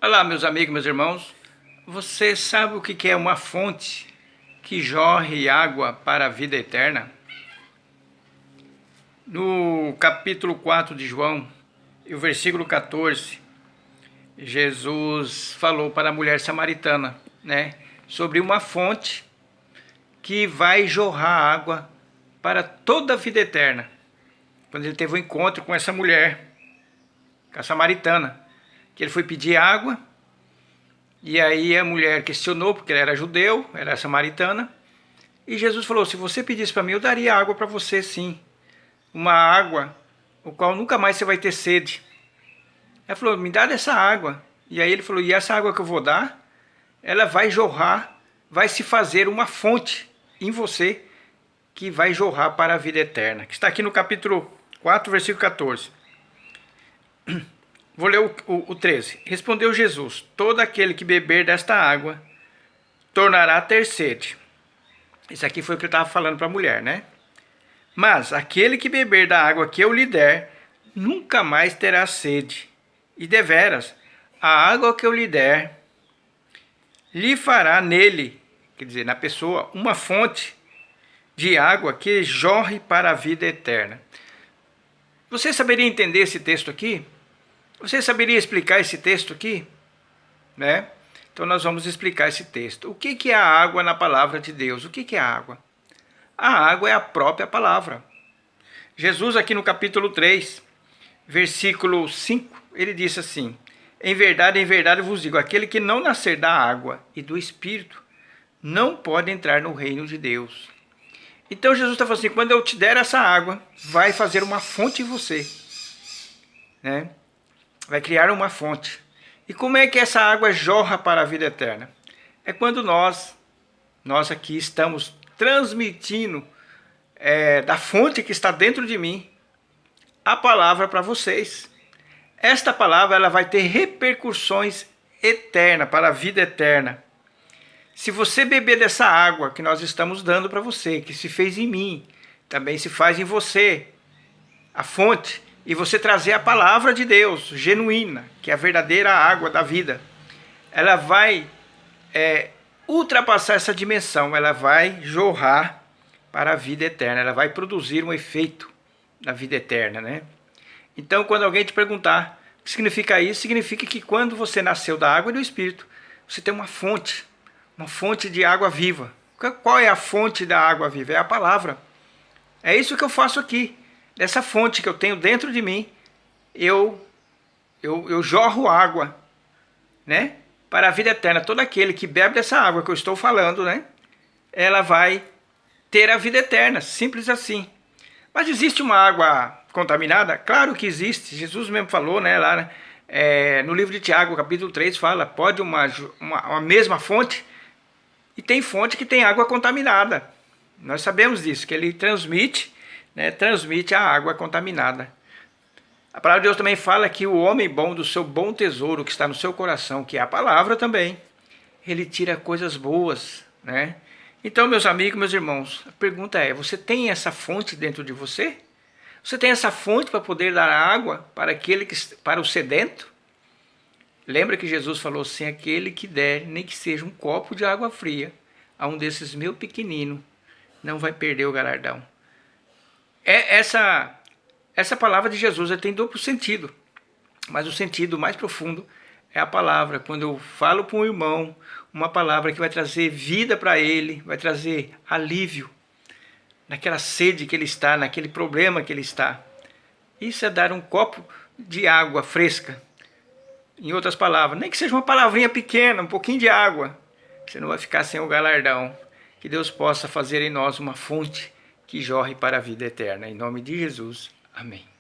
Olá, meus amigos, meus irmãos. Você sabe o que é uma fonte que jorre água para a vida eterna? No capítulo 4 de João, e o versículo 14, Jesus falou para a mulher samaritana, sobre uma fonte que vai jorrar água para toda a vida eterna. Quando ele teve um encontro com essa mulher, com a samaritana, que ele foi pedir água, e aí a mulher questionou, porque ele era judeu, era samaritana, e Jesus falou: se você pedisse para mim, eu daria água para você, sim, uma água o qual nunca mais você vai ter sede. Ela falou: me dá dessa água. E aí ele falou: e essa água que eu vou dar, ela vai jorrar, vai se fazer uma fonte em você, que vai jorrar para a vida eterna, que está aqui no capítulo 4, versículo 14. Vou ler o 13. Respondeu Jesus: todo aquele que beber desta água tornará a ter sede. Isso aqui foi o que eu estava falando para a mulher, né? Mas aquele que beber da água que eu lhe der, nunca mais terá sede. E deveras, a água que eu lhe der, lhe fará nele, quer dizer, na pessoa, uma fonte de água que jorre para a vida eterna. Você saberia entender esse texto aqui? Você saberia explicar esse texto aqui? Né? Então nós vamos explicar esse texto. O que é a água na palavra de Deus? O que é a água? A água é a própria palavra. Jesus aqui no capítulo 3, versículo 5, ele disse assim: em verdade vos digo, aquele que não nascer da água e do Espírito, não pode entrar no reino de Deus. Então Jesus está falando assim: quando eu te der essa água, vai fazer uma fonte em você, né? Vai criar uma fonte. E como é que essa água jorra para a vida eterna? É quando nós aqui estamos transmitindo da fonte que está dentro de mim a palavra para vocês. Esta palavra ela vai ter repercussões eternas para a vida eterna. Se você beber dessa água que nós estamos dando para você, que se fez em mim, também se faz em você, a fonte, e você trazer a palavra de Deus, genuína, que é a verdadeira água da vida, ela vai ultrapassar essa dimensão, ela vai jorrar para a vida eterna, ela vai produzir um efeito na vida eterna, né? Então, quando alguém te perguntar o que significa isso, significa que quando você nasceu da água e do Espírito, você tem uma fonte de água viva. Qual é a fonte da água viva? É a palavra. É isso que eu faço aqui. Dessa fonte que eu tenho dentro de mim, eu jorro água, né? Para a vida eterna. Todo aquele que bebe dessa água que eu estou falando, né? Ela vai ter a vida eterna. Simples assim. Mas existe uma água contaminada? Claro que existe. Jesus mesmo falou, né? Lá no livro de Tiago, capítulo 3, fala: pode uma mesma fonte, e tem fonte que tem água contaminada. Nós sabemos disso, que ele transmite a água contaminada. A palavra de Deus também fala que o homem bom, do seu bom tesouro que está no seu coração, que é a palavra também, ele tira coisas boas, né? Então, meus amigos, meus irmãos, a pergunta é: você tem essa fonte dentro de você? Você tem essa fonte para poder dar água para o sedento? Lembra que Jesus falou assim: aquele que der, nem que seja um copo de água fria, a um desses meus pequeninos, não vai perder o galardão. Essa palavra de Jesus tem duplo sentido, mas o sentido mais profundo é a palavra. Quando eu falo para um irmão uma palavra que vai trazer vida para ele, vai trazer alívio naquela sede que ele está, naquele problema que ele está. Isso é dar um copo de água fresca. Em outras palavras, nem que seja uma palavrinha pequena, um pouquinho de água, você não vai ficar sem o galardão. Que Deus possa fazer em nós uma fonte que jorre para a vida eterna. Em nome de Jesus. Amém.